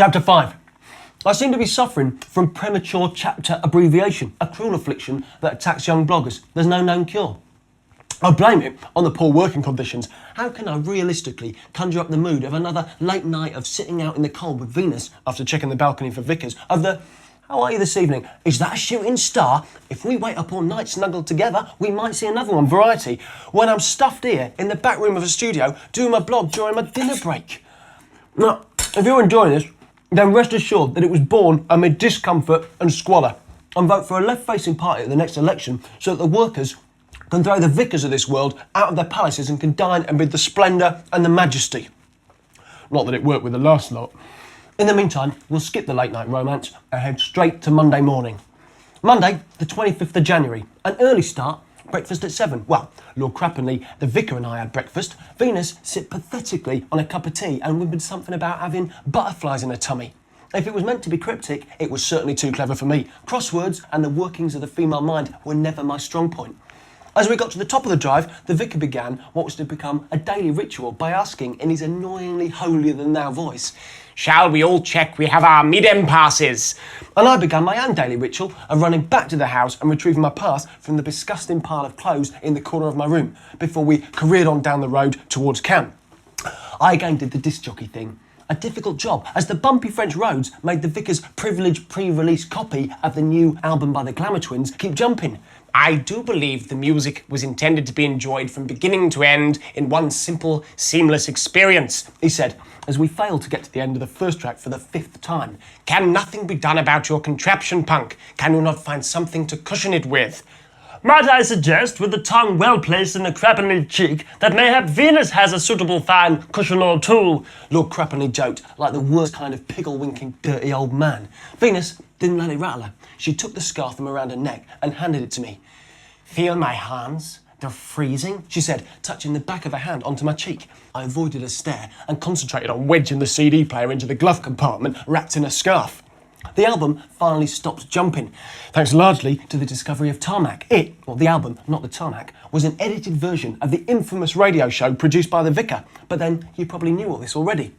Chapter 5. I seem to be suffering from premature chapter abbreviation, a cruel affliction that attacks young bloggers. There's no known cure. I blame it on the poor working conditions. How can I realistically conjure up the mood of another late night of sitting out in the cold with Venus after checking the balcony for Vickers, of the, how are you this evening? Is that a shooting star? If we wait up all night snuggled together, we might see another one, Variety, when I'm stuffed here in the back room of a studio doing my blog during my dinner break. Now, if you're enjoying this, then rest assured that it was born amid discomfort and squalor. And vote for a left-facing party at the next election so that the workers can throw the vicars of this world out of their palaces and can dine amid the splendour and the majesty. Not that it worked with the last lot. In the meantime, we'll skip the late-night romance and head straight to Monday morning. Monday, the 25th of January. An early start, breakfast at 7. Well, Lord Crappenley, the vicar, and I had breakfast. Venus sit pathetically on a cup of tea and whimpered something about having butterflies in her tummy. If it was meant to be cryptic, it was certainly too clever for me. Crosswords and the workings of the female mind were never my strong point. As we got to the top of the drive, the vicar began what was to become a daily ritual by asking in his annoyingly holier-than-thou voice, "Shall we all check we have our MIDEM passes?" And I began my own daily ritual of running back to the house and retrieving my pass from the disgusting pile of clothes in the corner of my room before we careered on down the road towards camp. I again did the disc jockey thing. A difficult job, as the bumpy French roads made the vicar's privileged pre-release copy of the new album by the Glamour Twins keep jumping. "I do believe the music was intended to be enjoyed from beginning to end in one simple, seamless experience," he said, as we failed to get to the end of the first track for the 5th time. "Can nothing be done about your contraption, Punk? Can you not find something to cushion it with?" "Might I suggest, with the tongue well placed in the Crappenley cheek, that mayhap Venus has a suitable fine cushion or two?" Lord Crappenley joked, like the worst kind of pickle-winking dirty old man. Venus didn't let it rattle her. She took the scarf from around her neck and handed it to me. "Feel my hands? They're freezing," she said, touching the back of her hand onto my cheek. I avoided a stare and concentrated on wedging the CD player into the glove compartment wrapped in a scarf. The album finally stopped jumping, thanks largely to the discovery of Tarmac. The album, not the Tarmac, was an edited version of the infamous radio show produced by the vicar. But then you probably knew all this already.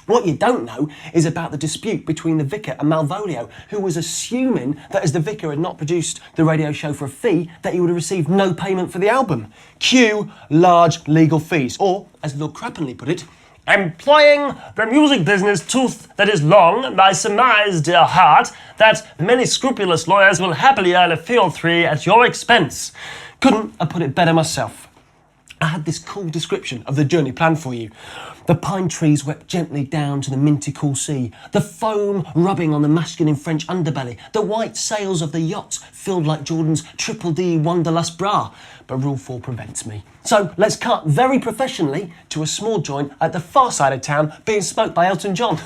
What you don't know is about the dispute between the vicar and Malvolio, who was assuming that as the vicar had not produced the radio show for a fee, that he would have received no payment for the album. Cue large legal fees, or, as Lord Crappenley put it, "Employing the music business tooth that is long, and I surmise, dear heart, that many scrupulous lawyers will happily earn a fee or three at your expense." Couldn't have put it better myself. I had this cool description of the journey planned for you. The pine trees wept gently down to the minty cool sea, the foam rubbing on the masculine French underbelly, the white sails of the yachts filled like Jordan's Triple D Wanderlust bra. But Rule 4 prevents me. So let's cut very professionally to a small joint at the far side of town being smoked by Elton John.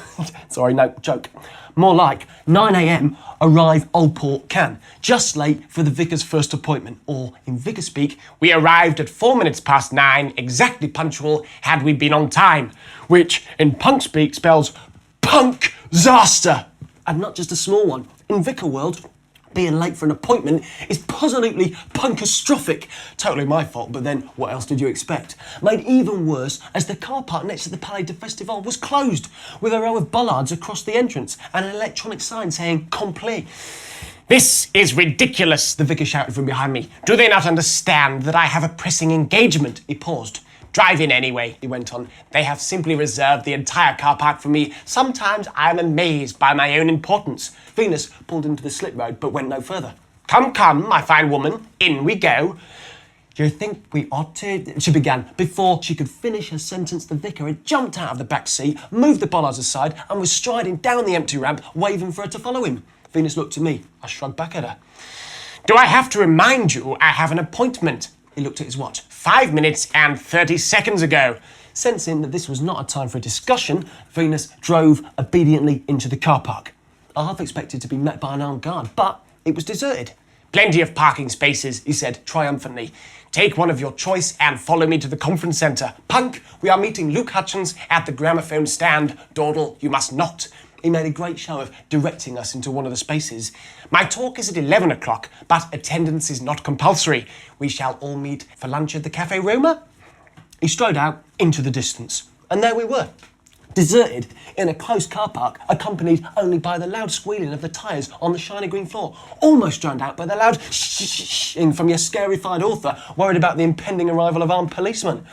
Sorry, no, joke. More like 9 a.m, arrive Old Port Can, just late for the vicar's first appointment. Or, in vicar speak, "We arrived at 4 minutes past 9, exactly punctual had we been on time," which, in punk speak, spells punk-zaster. And not just a small one. In vicar world, being late for an appointment is positively punkastrophic. Totally my fault, but then what else did you expect? Made even worse as the car park next to the Palais de Festival was closed, with a row of bollards across the entrance and an electronic sign saying "Complet." "This is ridiculous," the vicar shouted from behind me. "Do they not understand that I have a pressing engagement?" He paused. "Drive in anyway," he went on. "They have simply reserved the entire car park for me. Sometimes I am amazed by my own importance." Venus pulled into the slip road but went no further. Come, my fine woman, in we go." "Do you think we ought to?" she began. Before she could finish her sentence, the vicar had jumped out of the back seat, moved the bollards aside, and was striding down the empty ramp, waving for her to follow him. Venus looked at me. I shrugged back at her. "Do I have to remind you I have an appointment?" He looked at his watch. 5 minutes and 30 seconds ago. Sensing that this was not a time for a discussion, Venus drove obediently into the car park. I half expected to be met by an armed guard, but it was deserted. "Plenty of parking spaces," he said triumphantly. "Take one of your choice and follow me to the conference centre. Punk, we are meeting Luke Hutchins at the gramophone stand. Dawdle, you must not." He made a great show of directing us into one of the spaces. "My talk is at 11 o'clock, but attendance is not compulsory. We shall all meet for lunch at the Café Roma." He strode out into the distance, and there we were. deserted in a closed car park, accompanied only by the loud squealing of the tyres on the shiny green floor, almost drowned out by the loud shh-ing from your scarified author, worried about the impending arrival of armed policemen.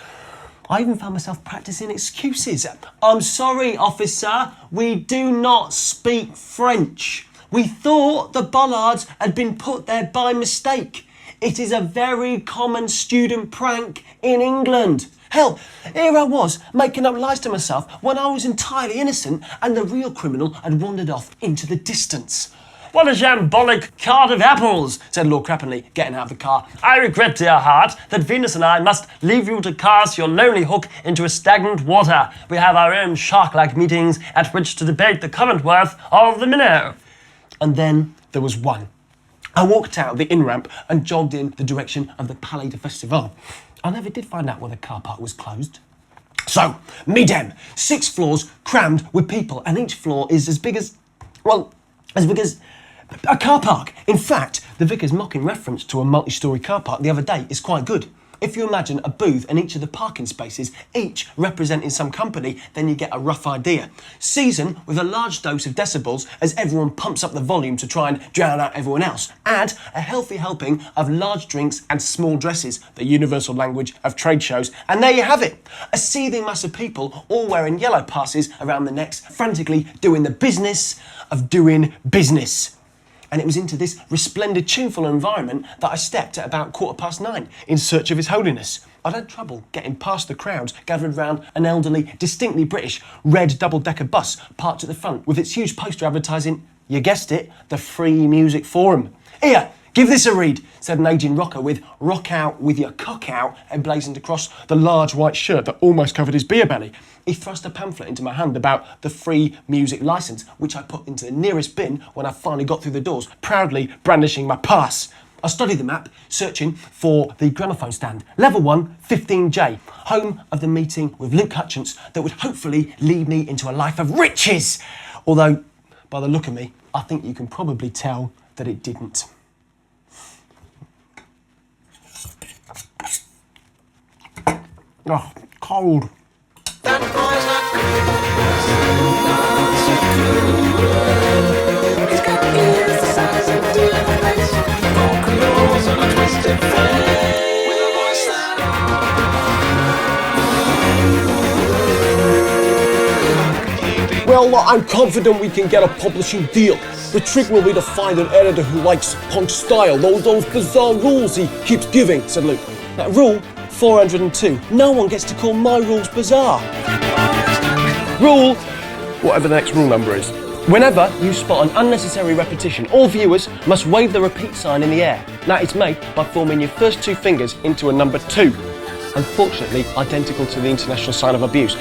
I even found myself practising excuses. I'm sorry, officer, we do not speak French. We thought the bollards had been put there by mistake. It is a very common student prank in England. Hell, here I was, making up lies to myself when I was entirely innocent and the real criminal had wandered off into the distance. What a shambolic cart of apples, said Lord Crappenley, getting out of the car. I regret, dear heart, that Venus and I must leave you to cast your lonely hook into a stagnant water. We have our own shark-like meetings at which to debate the current worth of the minnow. And then there was one. I walked out the in-ramp and jogged in the direction of the Palais de Festival. I never did find out why the car park was closed. So, MIDEM, 6 floors crammed with people, and each floor is as big as a car park. In fact, the vicar's mocking reference to a multi-storey car park the other day is quite good. If you imagine a booth in each of the parking spaces, each representing some company, then you get a rough idea. Season with a large dose of decibels as everyone pumps up the volume to try and drown out everyone else. Add a healthy helping of large drinks and small dresses, the universal language of trade shows, and there you have it. A seething mass of people all wearing yellow passes around their necks, frantically doing the business of doing business. And it was into this resplendent, tuneful environment that I stepped at about 9:15 in search of His Holiness. I'd had trouble getting past the crowds gathered round an elderly, distinctly British, red double-decker bus parked at the front with its huge poster advertising, you guessed it, the Free Music Forum. Here, give this a read, said an ageing rocker with "Rock Out With Your Cock Out" emblazoned across the large white shirt that almost covered his beer belly. He thrust a pamphlet into my hand about the free music licence, which I put into the nearest bin when I finally got through the doors, proudly brandishing my pass. I studied the map, searching for the gramophone stand. Level 1, 15J, home of the meeting with Luke Hutchins that would hopefully lead me into a life of riches. Although, by the look of me, I think you can probably tell that it didn't. Oh, cold. That boy's not good. He's got ears the size of deer face, broken nose and a twisted face, with a voice that Well, I'm confident we can get a publishing deal. The trick will be to find an editor who likes punk style, those bizarre rules he keeps giving, said Luke. That rule 402. No one gets to call my rules bizarre. Rule, whatever the next rule number is. Whenever you spot an unnecessary repetition, all viewers must wave the repeat sign in the air. Now it's made by forming your first 2 fingers into a number 2. Unfortunately, identical to the international sign of abuse.